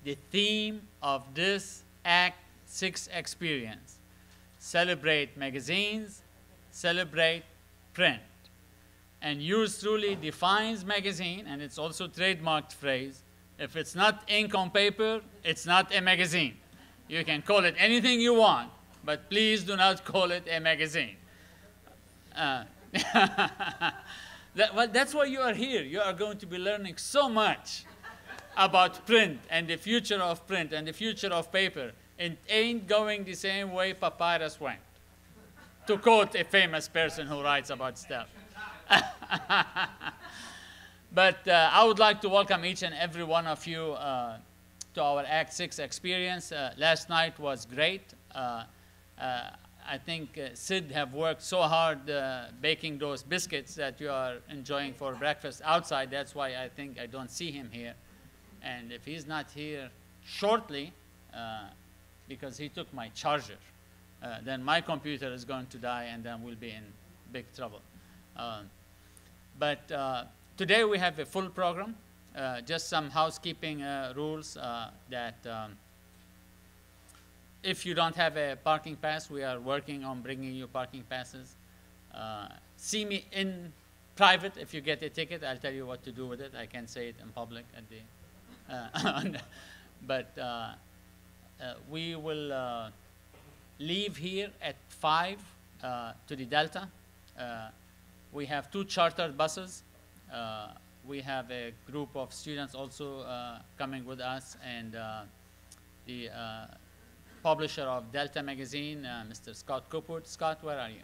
the theme of this Act 6 experience. Celebrate magazines, celebrate print. And yours truly defines magazine, and it's also trademarked phrase. If it's not ink on paper, it's not a magazine. You can call it anything you want, but please do not call it a magazine. Well, that's why you are here. You are going to be learning so much about print and the future of print and the future of paper. It ain't going the same way papyrus went, to quote a famous person who writes about stuff. But I would like to welcome each and every one of you to our Act 6 experience. Last night was great. I think Sid have worked so hard baking those biscuits that you are enjoying for breakfast outside. That's why I think I don't see him here. And if he's not here shortly, because he took my charger, then my computer is going to die, and then we'll be in big trouble. But today we have a full program, just some housekeeping rules that if you don't have a parking pass, we are working on bringing you parking passes. See me in private. If you get a ticket, I'll tell you what to do with it. I can't say it in public at the, but we will leave here at 5 to the Delta. We have 2 chartered buses. We have a group of students also coming with us, and the publisher of Delta magazine, Mr. Scott Coopwood. Scott, where are you?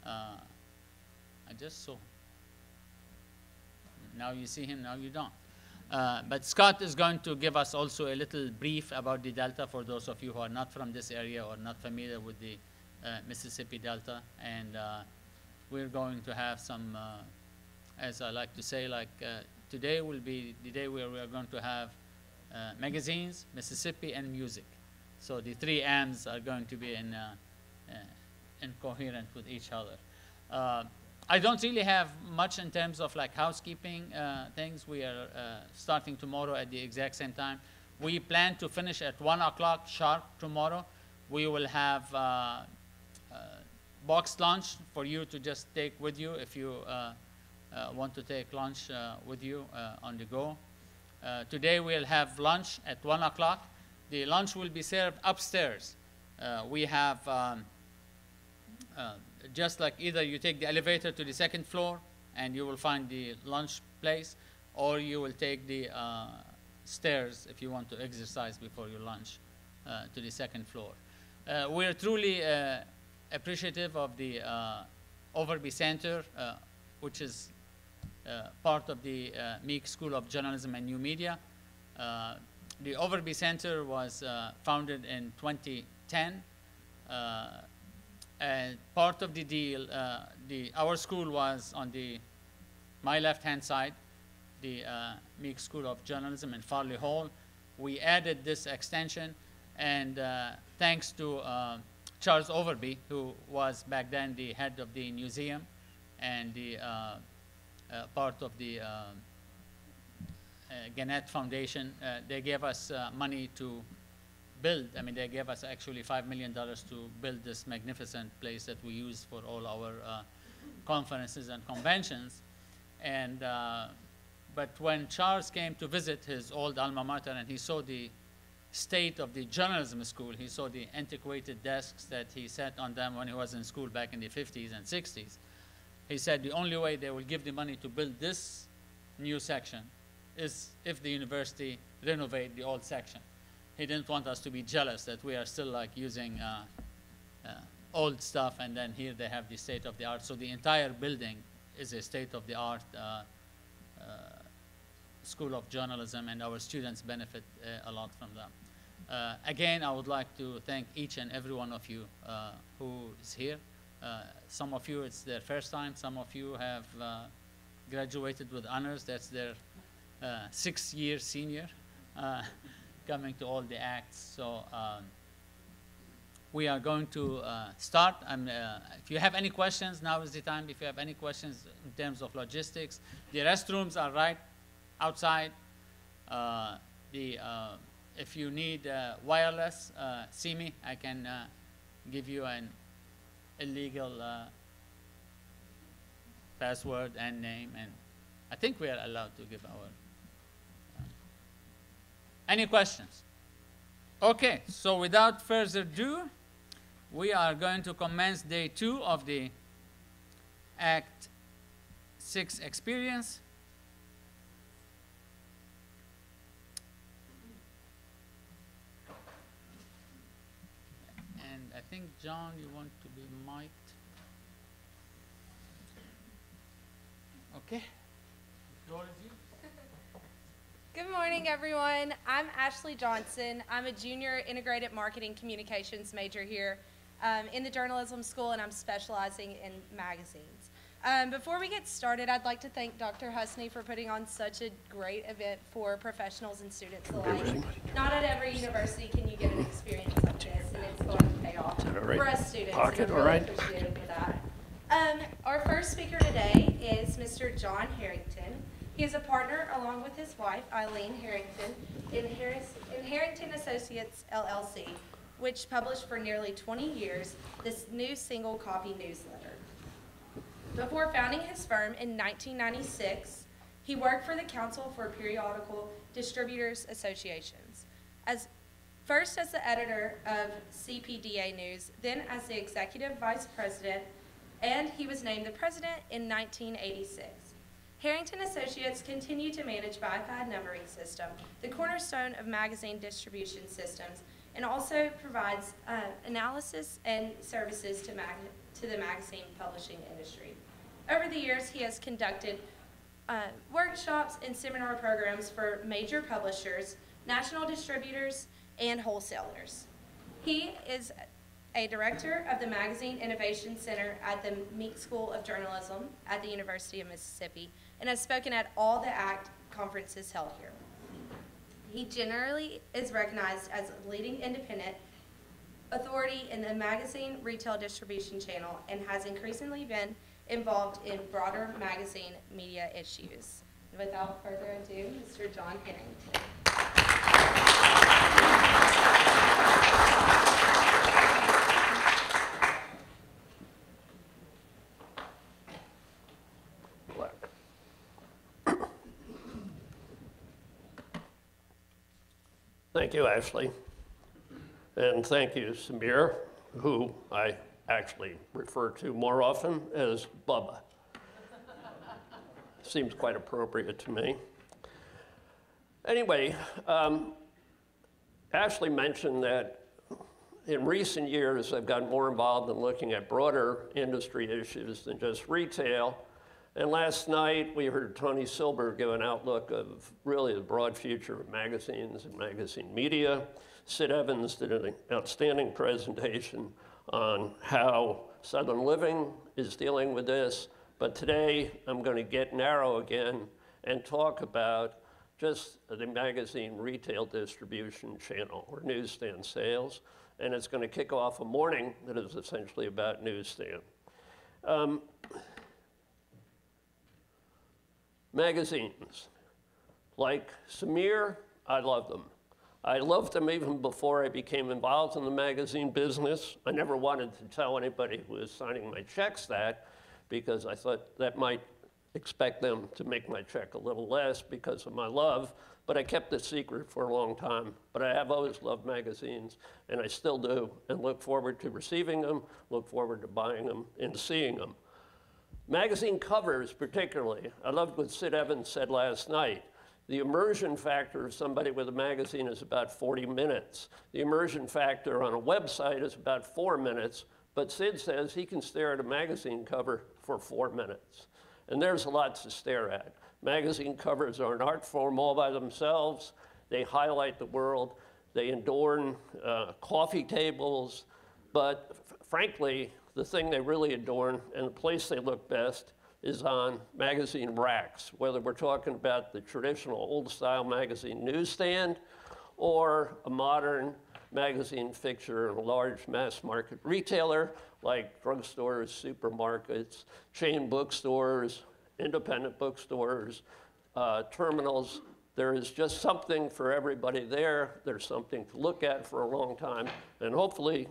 I just saw. Now you see him, now you don't. But Scott is going to give us also a little brief about the Delta for those of you who are not from this area or not familiar with the Mississippi Delta. And we're going to have some, as I like to say, like today will be the day where we are going to have magazines, Mississippi, and music. So the 3 M's are going to be in coherent with each other. I don't really have much in terms of like housekeeping things. We are starting tomorrow at the exact same time. We plan to finish at 1 o'clock sharp tomorrow. We will have boxed lunch for you to just take with you if you want to take lunch with you on the go. Today we'll have lunch at 1 o'clock. The lunch will be served upstairs. We have just like either you take the elevator to the 2nd floor and you will find the lunch place, or you will take the stairs if you want to exercise before your lunch to the 2nd floor. We're truly appreciative of the Overby Center, which is part of the Meek School of Journalism and New Media. The Overby Center was founded in 2010. And part of the deal, our school was on my left-hand side, the Meek School of Journalism in Farley Hall. We added this extension, and thanks to Charles Overby, who was back then the head of the museum and the part of the Gannett Foundation, they gave us money to build. I mean, they gave us actually $5 million to build this magnificent place that we use for all our conferences and conventions. And but when Charles came to visit his old alma mater and he saw the state of the journalism school, he saw the antiquated desks that he sat on them when he was in school back in the 50s and 60s. He said the only way they will give the money to build this new section is if the university renovate the old section. He didn't want us to be jealous that we are still like using old stuff, and then here they have the state of the art. So the entire building is a state of the art School of Journalism, and our students benefit a lot from them. Again, I would like to thank each and every one of you who is here. Some of you, it's their first time. Some of you have graduated with honors. That's their 6-year senior coming to all the acts. So we are going to start. If you have any questions, now is the time. If you have any questions in terms of logistics, the restrooms are right outside. The if you need wireless, see me. I can give you an illegal password and name, and I think we are allowed to give our. Any questions? Okay, so without further ado, we are going to commence day 2 of the Act 6 experience. And I think, John, you want to be mic'd. Okay. The floor is yours. Good morning, everyone. I'm Ashley Johnson. I'm a junior integrated marketing communications major here in the journalism school, and I'm specializing in magazines. Before we get started, I'd like to thank Dr. Husney for putting on such a great event for professionals and students alike. Not at every university can you get an experience like this, and it's going to pay off for us students. Pocket, and I'm really appreciative for that. Our first speaker today is Mr. John Harrington. He is a partner, along with his wife, Eileen Harrington, in Harrington Associates, LLC, which published for nearly 20 years this new single-copy newsletter. Before founding his firm in 1996, he worked for the Council for Periodical Distributors Associations, first as the editor of CPDA News, then as the executive vice president, and he was named the president in 1986. Harrington Associates continue to manage BiPad numbering system, the cornerstone of magazine distribution systems, and also provides analysis and services to the magazine publishing industry. Over the years, he has conducted workshops and seminar programs for major publishers, national distributors, and wholesalers. He is a director of the Magazine Innovation Center at the Meek School of Journalism at the University of Mississippi, and has spoken at all the ACT conferences held here. He generally is recognized as a leading independent authority in the magazine retail distribution channel and has increasingly been involved in broader magazine media issues. And without further ado, Mr. John Harrington. Thank you, Ashley. And thank you, Samir, who I actually refer to more often as Bubba. Seems quite appropriate to me. Anyway, Ashley mentioned that in recent years, I've gotten more involved in looking at broader industry issues than just retail. And last night, we heard Tony Silber give an outlook of really the broad future of magazines and magazine media. Sid Evans did an outstanding presentation on how Southern Living is dealing with this. But today, I'm going to get narrow again and talk about just the magazine retail distribution channel or newsstand sales. And it's going to kick off a morning that is essentially about newsstand. Magazines. Like Samir, I love them. I loved them even before I became involved in the magazine business. I never wanted to tell anybody who was signing my checks that, because I thought that might expect them to make my check a little less because of my love, but I kept it secret for a long time. But I have always loved magazines, and I still do, and look forward to receiving them, look forward to buying them, and seeing them. Magazine covers, particularly, I loved what Sid Evans said last night. The immersion factor of somebody with a magazine is about 40 minutes. The immersion factor on a website is about 4 minutes, but Sid says he can stare at a magazine cover for 4 minutes. And there's a lot to stare at. Magazine covers are an art form all by themselves. They highlight the world. They adorn coffee tables, but frankly, the thing they really adorn and the place they look best is on magazine racks, whether we're talking about the traditional old-style magazine newsstand or a modern magazine fixture in a large mass-market retailer like drugstores, supermarkets, chain bookstores, independent bookstores, terminals. There is just something for everybody there. There's something to look at for a long time. And hopefully,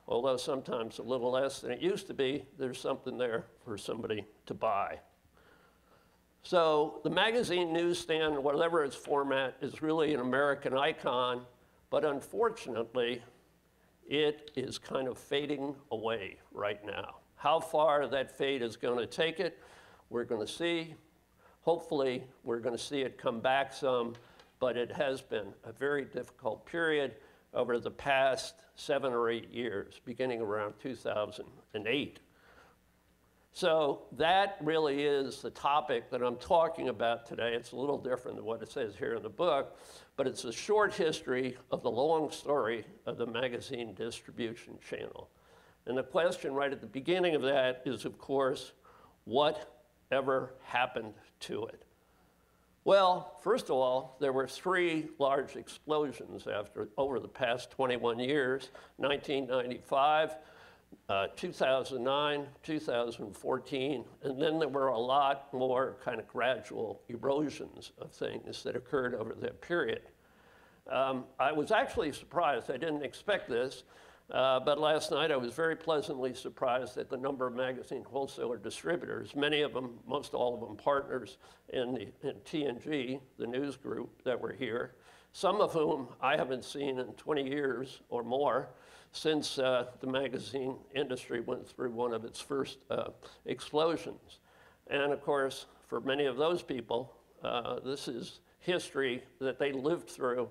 although sometimes a little less than it used to be, there's something there for somebody to buy. So the magazine newsstand, whatever its format, is really an American icon, but unfortunately, it is kind of fading away right now. How far that fade is going to take it, we're going to see. Hopefully, we're going to see it come back some, but it has been a very difficult period over the past 7 or 8 years, beginning around 2008. So that really is the topic that I'm talking about today. It's a little different than what it says here in the book, but it's a short history of the long story of the magazine distribution channel. And the question right at the beginning of that is, of course, what ever happened to it? Well, first of all, there were 3 large explosions over the past 21 years, 1995, 2009, 2014, and then there were a lot more kind of gradual erosions of things that occurred over that period. I was actually surprised. I didn't expect this, but last night I was very pleasantly surprised at the number of magazine wholesaler distributors, many of them, most all of them partners in TNG, the news group that were here, some of whom I haven't seen in 20 years or more, since the magazine industry went through one of its first explosions. And of course, for many of those people, this is history that they lived through,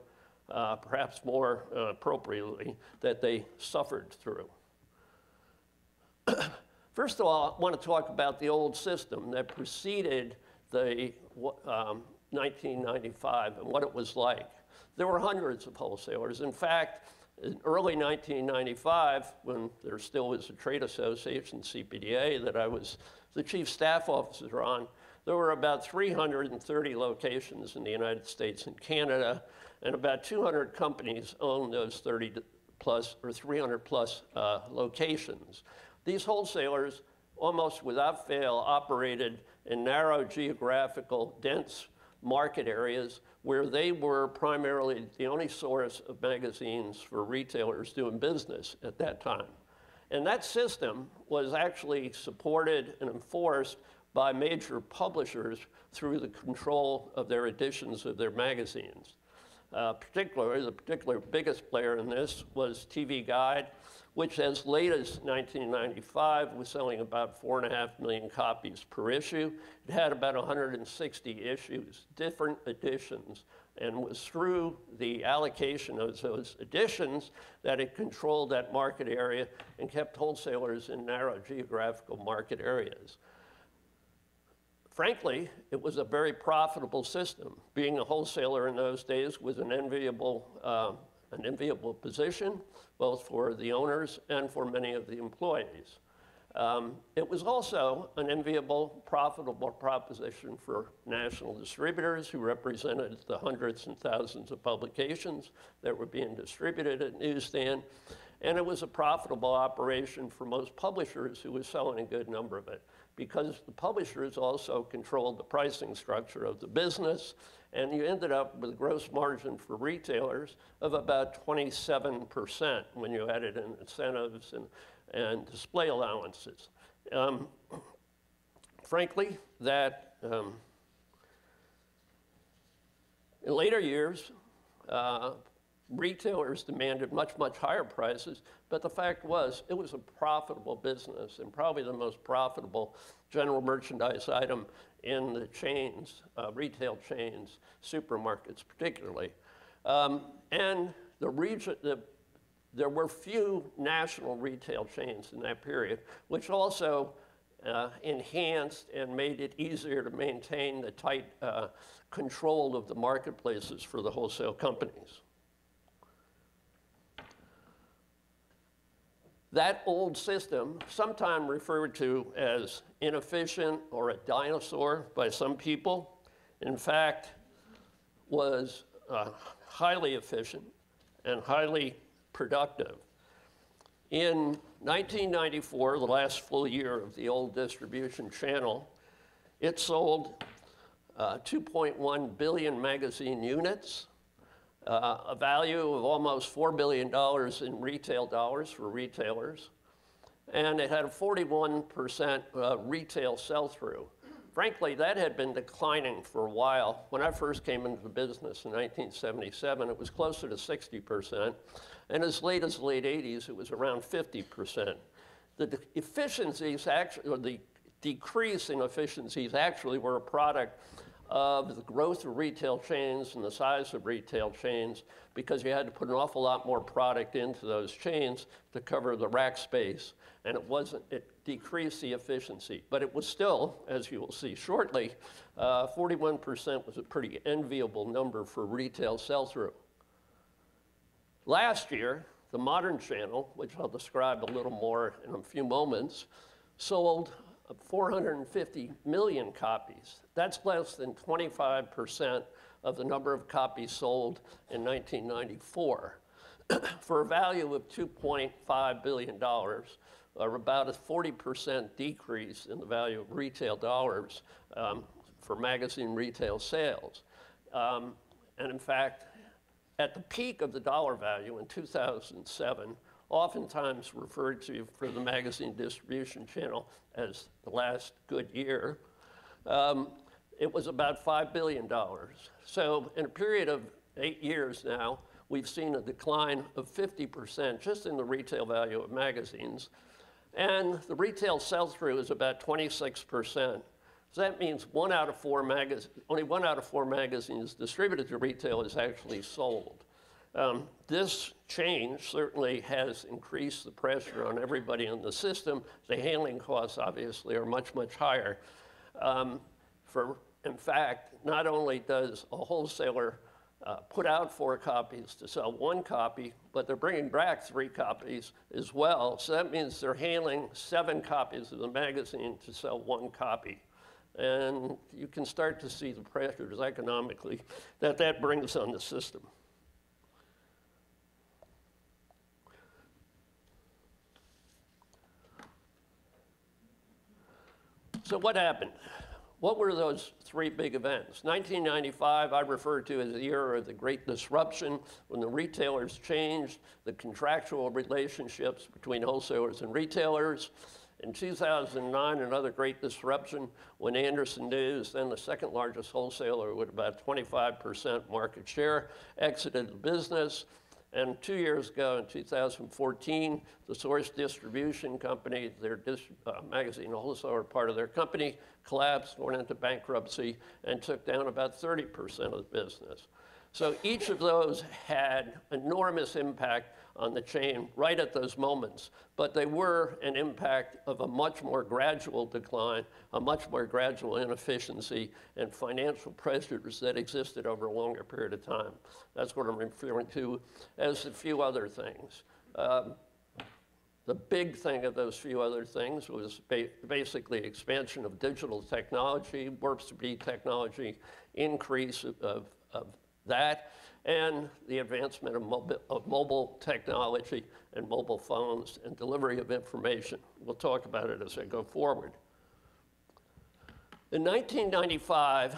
perhaps more appropriately, that they suffered through. First of all, I want to talk about the old system that preceded the 1995 and what it was like. There were hundreds of wholesalers. In fact, in early 1995, when there still was a trade association, CPDA, that I was the chief staff officer on, there were about 330 locations in the United States and Canada, and about 200 companies owned those 30 plus or 300 plus locations. These wholesalers, almost without fail, operated in narrow geographical, dense market areas where they were primarily the only source of magazines for retailers doing business at that time. And that system was actually supported and enforced by major publishers through the control of their editions of their magazines. Particularly, the biggest player in this was TV Guide, which as late as 1995 was selling about 4.5 million copies per issue. It had about 160 issues, different editions, and was through the allocation of those editions that it controlled that market area and kept wholesalers in narrow geographical market areas. Frankly, it was a very profitable system. Being a wholesaler in those days was an enviable position, both for the owners and for many of the employees. It was also an enviable, profitable proposition for national distributors who represented the hundreds and thousands of publications that were being distributed at newsstand. And it was a profitable operation for most publishers who were selling a good number of it, because the publishers also controlled the pricing structure of the business, and you ended up with a gross margin for retailers of about 27% when you added in incentives and display allowances. Frankly, that in later years, retailers demanded much, much higher prices, but the fact was it was a profitable business and probably the most profitable general merchandise item in the chains, retail chains, supermarkets particularly. And there were few national retail chains in that period, which also enhanced and made it easier to maintain the tight control of the marketplaces for the wholesale companies. That old system, sometimes referred to as inefficient or a dinosaur by some people, in fact, was highly efficient and highly productive. In 1994, the last full year of the old distribution channel, it sold 2.1 billion magazine units, a value of almost $4 billion in retail dollars for retailers, and it had a 41% retail sell-through. Frankly, that had been declining for a while. When I first came into the business in 1977, it was closer to 60%, and as late as the late 80s, it was around 50%. The efficiencies actually, or the decrease in efficiencies actually were a product of the growth of retail chains and the size of retail chains, because you had to put an awful lot more product into those chains to cover the rack space, and it decreased the efficiency. But it was still, as you will see shortly, 41% was a pretty enviable number for retail sell-through. Last year, the modern channel, which I'll describe a little more in a few moments, sold 450 million copies. That's less than 25% of the number of copies sold in 1994, for a value of $2.5 billion, or about a 40% decrease in the value of retail dollars for magazine retail sales. And in fact, at the peak of the dollar value in 2007, oftentimes referred to for the magazine distribution channel as the last good year, it was about $5 billion. So in a period of 8 years now, we've seen a decline of 50% just in the retail value of magazines. And the retail sell-through is about 26%. So that means only 1 out of 4 magazines distributed to retail is actually sold. This change certainly has increased the pressure on everybody in the system. The handling costs obviously are much, much higher. In fact, not only does a wholesaler put out 4 copies to sell 1 copy, but they're bringing back 3 copies as well. So that means they're handling 7 copies of the magazine to sell 1 copy. And you can start to see the pressures economically that brings on the system. So what happened? What were those 3 big events? 1995, I refer to as the era of the Great Disruption, when the retailers changed the contractual relationships between wholesalers and retailers. In 2009, another great disruption when Anderson News, then the second largest wholesaler with about 25% market share, exited the business. And 2 years ago, in 2014, the Source Distribution Company, their magazine wholesaler part of their company, collapsed, went into bankruptcy, and took down about 30% of the business. So each of those had enormous impact on the chain right at those moments, but they were an impact of a much more gradual decline, a much more gradual inefficiency, and financial pressures that existed over a longer period of time. That's what I'm referring to as a few other things. The big thing of those few other things was basically expansion of digital technology, warp speed technology, increase of that, and the advancement of mobile technology and mobile phones and delivery of information. We'll talk about it as I go forward. In 1995,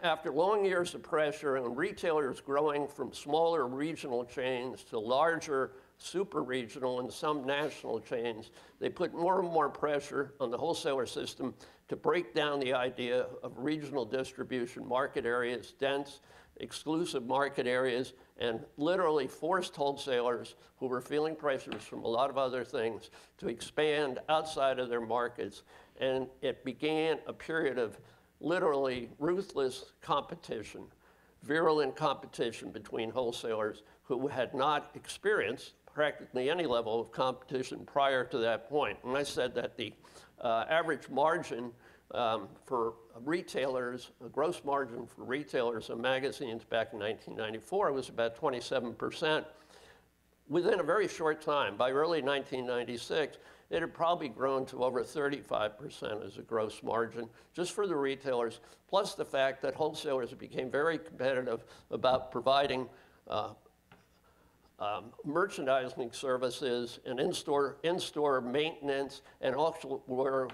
after long years of pressure and retailers growing from smaller regional chains to larger super regional and some national chains, they put more and more pressure on the wholesaler system to break down the idea of regional distribution market areas, dense, exclusive market areas, and literally forced wholesalers who were feeling pressures from a lot of other things to expand outside of their markets. And it began a period of literally ruthless competition, virulent competition between wholesalers who had not experienced practically any level of competition prior to that point. And I said that the average margin for retailers, a gross margin for retailers of magazines back in 1994 was about 27%. Within a very short time, by early 1996, it had probably grown to over 35% as a gross margin, just for the retailers, plus the fact that wholesalers became very competitive about providing merchandising services and in-store maintenance, and also were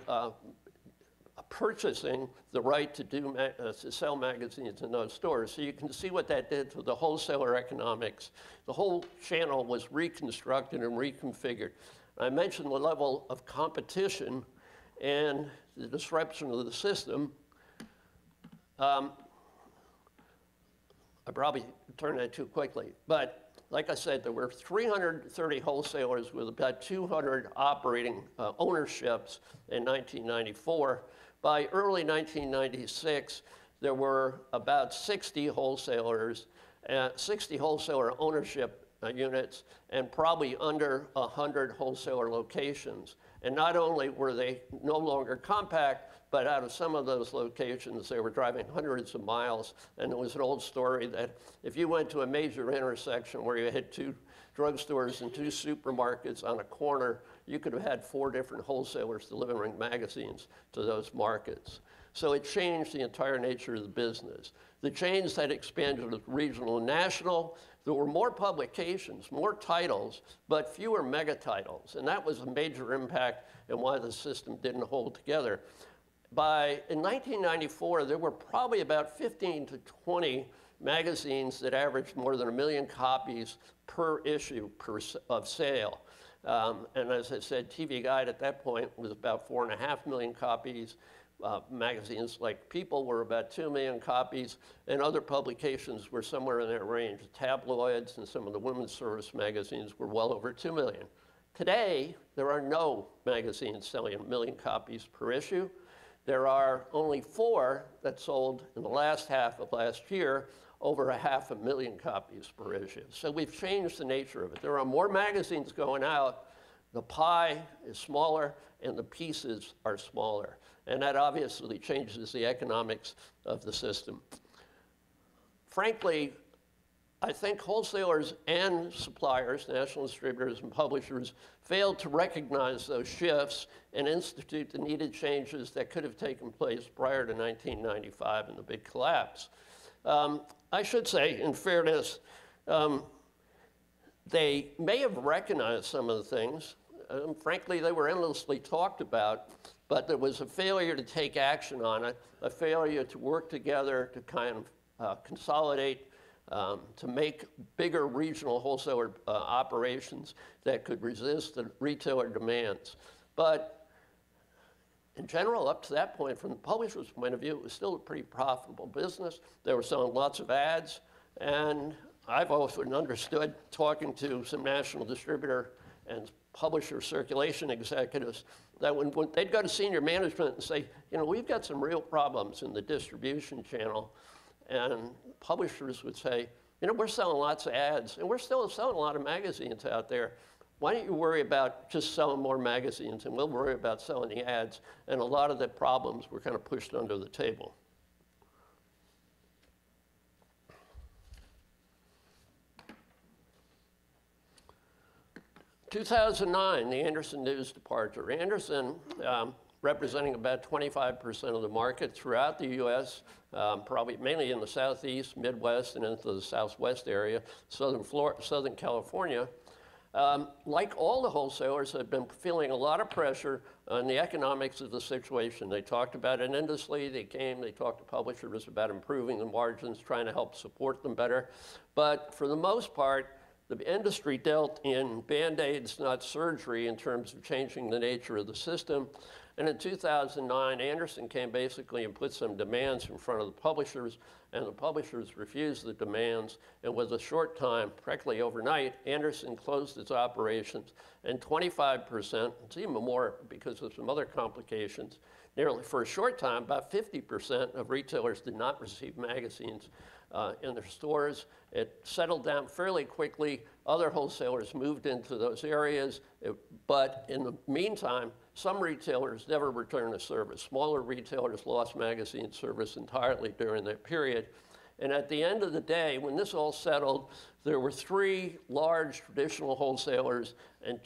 purchasing the right to to sell magazines in those stores. So you can see what that did to the wholesaler economics. The whole channel was reconstructed and reconfigured. I mentioned the level of competition and the disruption of the system. I probably turned that too quickly, but like I said, there were 330 wholesalers with about 200 operating ownerships in 1994. By early 1996, there were about 60 wholesalers, 60 wholesaler ownership units, and probably under 100 wholesaler locations. And not only were they no longer compact, but out of some of those locations, they were driving hundreds of miles. And there was an old story that if you went to a major intersection where you had 2 drugstores and 2 supermarkets on a corner, you could have had 4 different wholesalers delivering magazines to those markets. So it changed the entire nature of the business. The chains had expanded to regional and national. There were more publications, more titles, but fewer mega titles. And that was a major impact and why the system didn't hold together. In 1994, there were probably about 15 to 20 magazines that averaged more than 1 million copies per issue of sale. And as I said, TV Guide at that point was about 4.5 million copies. Magazines like People were about 2 million copies, and other publications were somewhere in that range. Tabloids and some of the women's service magazines were well over 2 million. Today, there are no magazines selling 1 million copies per issue. There are only 4 that sold in the last half of last year over 500,000 copies per issue. So we've changed the nature of it. There are more magazines going out, the pie is smaller, and the pieces are smaller. And that obviously changes the economics of the system. Frankly, I think wholesalers and suppliers, national distributors and publishers, failed to recognize those shifts and institute the needed changes that could have taken place prior to 1995 and the big collapse. I should say, in fairness, they may have recognized some of the things. Frankly, they were endlessly talked about, but there was a failure to take action on it, a failure to work together to kind of consolidate, to make bigger regional wholesaler operations that could resist the retailer demands. But in general, up to that point, from the publisher's point of view, it was still a pretty profitable business. They were selling lots of ads, and I've often understood, talking to some national distributor and publisher circulation executives, that when they'd go to senior management and say, you know, we've got some real problems in the distribution channel, and publishers would say, you know, we're selling lots of ads, and we're still selling a lot of magazines out there. Why don't you worry about just selling more magazines, and we'll worry about selling the ads? And a lot of the problems were kind of pushed under the table. In 2009, the Andersen News departure. Andersen, representing about 25% of the market throughout the U.S., probably mainly in the Southeast, Midwest, and into the Southwest area, Southern California. Like all the wholesalers, had been feeling a lot of pressure on the economics of the situation. They talked about it endlessly. They talked to publishers about improving the margins, trying to help support them better. But for the most part, the industry dealt in Band-Aids, not surgery, in terms of changing the nature of the system. And in 2009, Andersen came basically and put some demands in front of the publishers, and the publishers refused the demands. And with a short time, practically overnight, Andersen closed its operations, and 25%, it's even more because of some other complications, nearly for a short time, about 50% of retailers did not receive magazines in their stores. It settled down fairly quickly. Other wholesalers moved into those areas, but in the meantime, some retailers never returned to service. Smaller retailers lost magazine service entirely during that period. And at the end of the day, when this all settled, there were 3 large traditional wholesalers and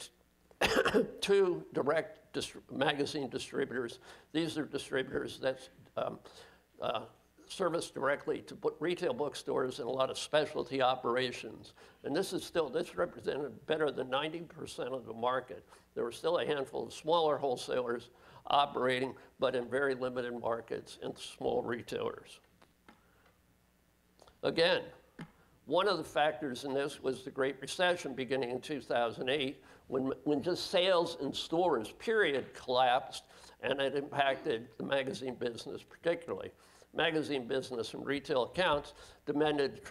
2 direct magazine distributors. These are distributors that service directly to retail bookstores and a lot of specialty operations. And this represented better than 90% of the market. There were still a handful of smaller wholesalers, operating, but in very limited markets and small retailers. Again, one of the factors in this was the Great Recession beginning in 2008, when just sales in stores, period, collapsed, and it impacted the magazine business particularly. Magazine business and retail accounts depended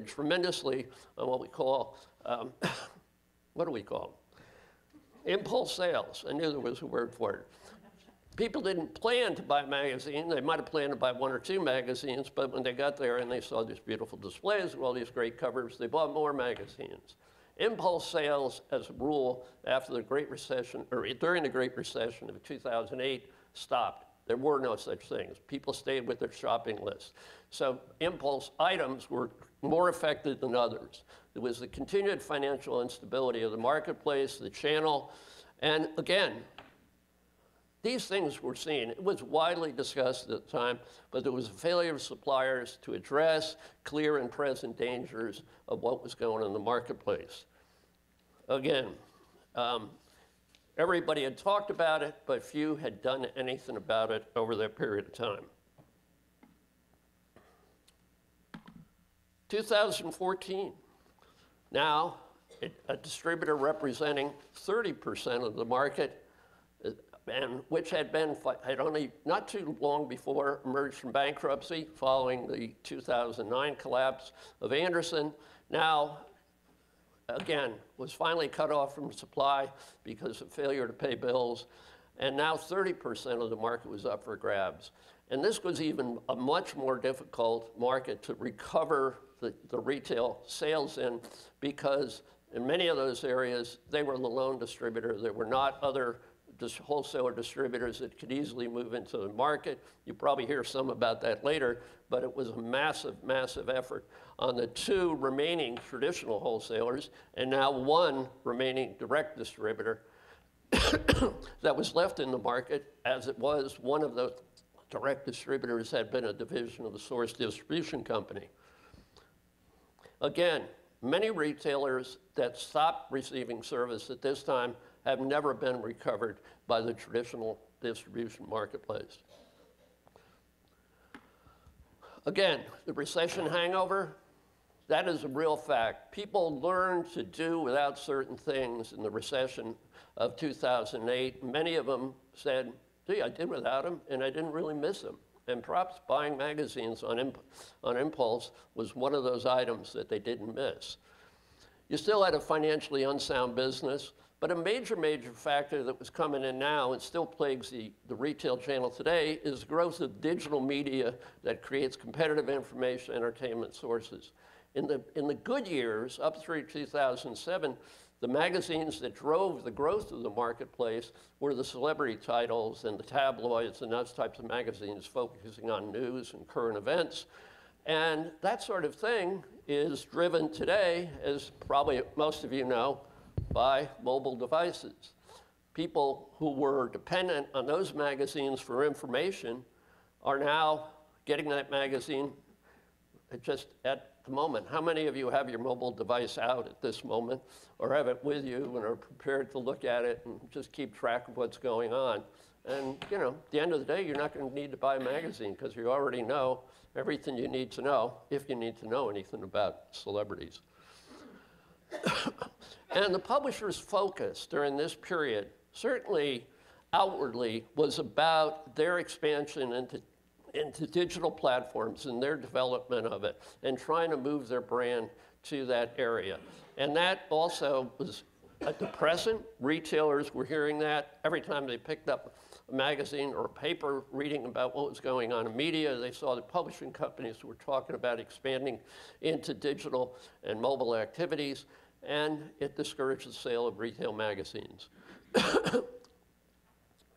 tremendously on what we call, what do we call them? Impulse sales. I knew there was a word for it. People didn't plan to buy magazines. They might have planned to buy one or two magazines, but when they got there and they saw these beautiful displays with all these great covers, they bought more magazines. Impulse sales, as a rule, after the Great Recession, or during the Great Recession of 2008, stopped. There were no such things. People stayed with their shopping list. So impulse items were more affected than others. There was the continued financial instability of the marketplace, the channel, and again, these things were seen. It was widely discussed at the time, but there was a failure of suppliers to address clear and present dangers of what was going on in the marketplace. Again, everybody had talked about it, but few had done anything about it over that period of time. 2014, now a distributor representing 30% of the market, and which had only not too long before emerged from bankruptcy following the 2009 collapse of Anderson, now again was finally cut off from supply because of failure to pay bills, and now 30% of the market was up for grabs. And this was even a much more difficult market to recover the retail sales in, because in many of those areas, they were the lone distributor. There were not other wholesaler distributors that could easily move into the market. You probably hear some about that later, but it was a massive, massive effort on the two remaining traditional wholesalers and now one remaining direct distributor that was left in the market, as it was one of the direct distributors had been a division of the Source Distribution Company. Again, many retailers that stopped receiving service at this time have never been recovered by the traditional distribution marketplace. Again, the recession hangover, that is a real fact. People learned to do without certain things in the recession of 2008. Many of them said, gee, I did without them, and I didn't really miss them. And perhaps buying magazines on impulse was one of those items that they didn't miss. You still had a financially unsound business, but a major, major factor that was coming in now and still plagues the retail channel today is the growth of digital media that creates competitive information entertainment sources. In the good years, up through 2007, the magazines that drove the growth of the marketplace were the celebrity titles and the tabloids and those types of magazines focusing on news and current events. And that sort of thing is driven today, as probably most of you know, by mobile devices. People who were dependent on those magazines for information are now getting that magazine just at the moment. How many of you have your mobile device out at this moment or have it with you and are prepared to look at it and just keep track of what's going on? And you know, at the end of the day, you're not going to need to buy a magazine because you already know everything you need to know, if you need to know anything about celebrities. And the publisher's focus during this period, certainly outwardly, was about their expansion into digital platforms and their development of it and trying to move their brand to that area. And that also was a depressant. Retailers were hearing that every time they picked up a magazine or a paper reading about what was going on in media. They saw the publishing companies were talking about expanding into digital and mobile activities, and it discouraged the sale of retail magazines.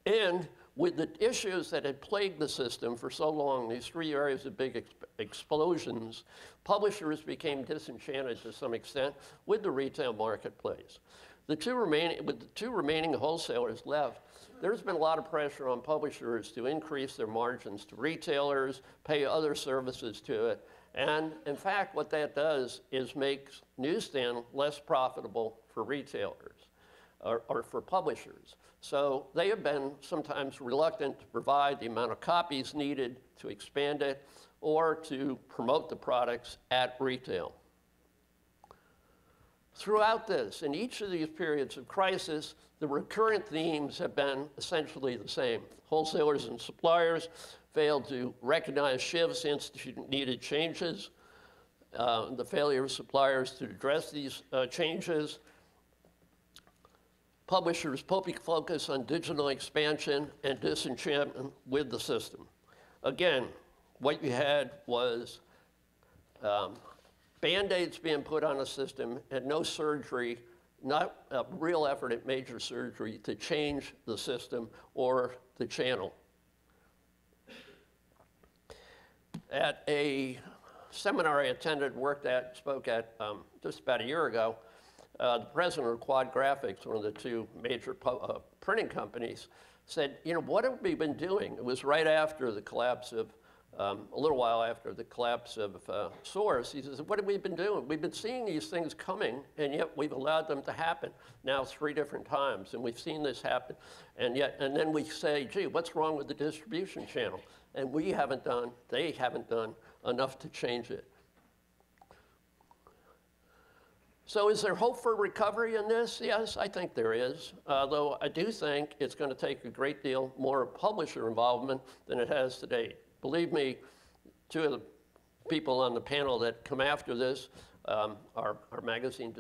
And with the issues that had plagued the system for so long, these three areas of big explosions, publishers became disenchanted to some extent with the retail marketplace. With the two remaining wholesalers left, there's been a lot of pressure on publishers to increase their margins to retailers, pay other services to it. And in fact, what that does is makes newsstand less profitable for retailers. or for publishers. So they have been sometimes reluctant to provide the amount of copies needed to expand it or to promote the products at retail. Throughout this, in each of these periods of crisis, the recurrent themes have been essentially the same. Wholesalers and suppliers failed to recognize shifts, institute needed changes, the failure of suppliers to address these changes, publishers' focus on digital expansion and disenchantment with the system. Again, what you had was Band-Aids being put on a system and no surgery, not a real effort at major surgery to change the system or the channel. At a seminar I attended, spoke at just about a year ago, the president of Quad Graphics, one of the two major printing companies, said, you know, what have we been doing? It was right after the collapse of, a little while after the collapse of Source. He says, what have we been doing? We've been seeing these things coming, and yet we've allowed them to happen now 3 different times, and we've seen this happen. And then we say, gee, what's wrong with the distribution channel? And they haven't done enough to change it. So is there hope for recovery in this? Yes, I think there is, though I do think it's going to take a great deal more publisher involvement than it has to date. Believe me, 2 of the people on the panel that come after this are magazine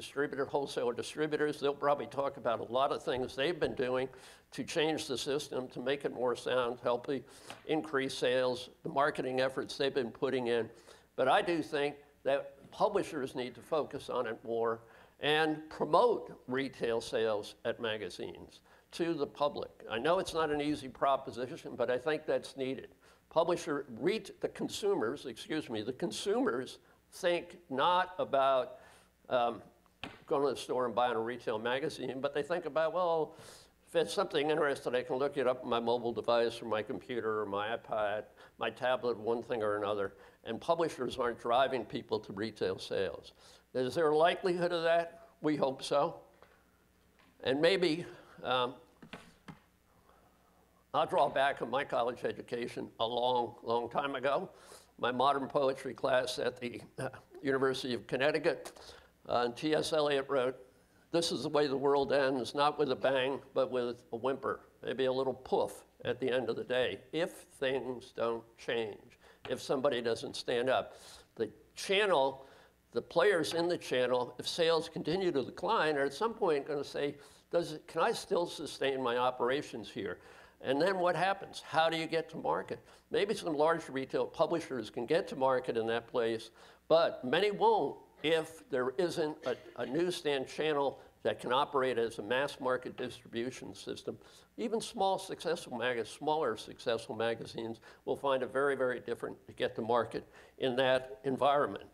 wholesaler distributors. They'll probably talk about a lot of things they've been doing to change the system, to make it more sound, healthy, increase sales, the marketing efforts they've been putting in. But I do think that publishers need to focus on it more and promote retail sales at magazines to the public. I know it's not an easy proposition, but I think that's needed. The consumers think not about going to the store and buying a retail magazine, but they think about, well, if it's something interesting, I can look it up on my mobile device or my computer or my iPad, my tablet, one thing or another. And publishers aren't driving people to retail sales. Is there a likelihood of that? We hope so. And maybe I'll draw back on my college education a long, long time ago. My modern poetry class at the University of Connecticut, and T.S. Eliot wrote, "This is the way the world ends, not with a bang, but with a whimper, maybe a little poof at the end of the day, if things don't change, if somebody doesn't stand up." The channel, the players in the channel, if sales continue to decline, are at some point going to say, can I still sustain my operations here? And then what happens? How do you get to market? Maybe some large retail publishers can get to market in that place, but many won't if there isn't a newsstand channel that can operate as a mass market distribution system. Even smaller successful magazines will find it very, very different to get to market in that environment.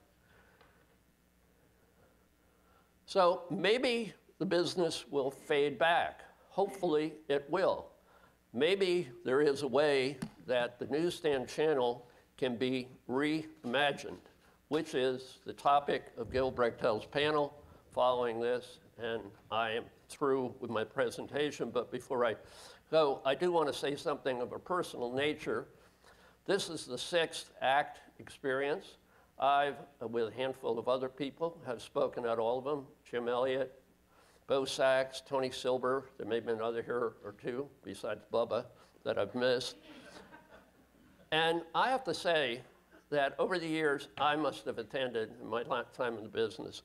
So maybe the business will fade back. Hopefully it will. Maybe there is a way that the newsstand channel can be reimagined, which is the topic of Gil Brechtel's panel following this, and I am through with my presentation, but before I go, I do want to say something of a personal nature. This is the 6th ACT experience. I've, with a handful of other people, have spoken at all of them, Jim Elliott, Bo Sachs, Tony Silber, there may have been another here or 2, besides Bubba, that I've missed. And I have to say that over the years, I must have attended, in my time in the business,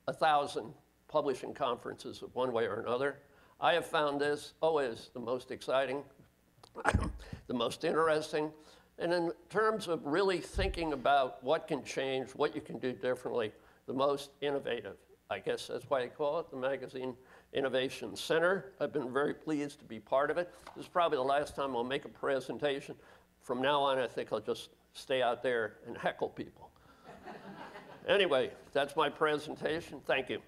1,000 publishing conferences of one way or another. I have found this always the most exciting, the most interesting, and in terms of really thinking about what can change, what you can do differently, the most innovative. I guess that's why I call it the Magazine Innovation Center. I've been very pleased to be part of it. This is probably the last time I'll make a presentation. From now on, I think I'll just stay out there and heckle people. Anyway, that's my presentation. Thank you.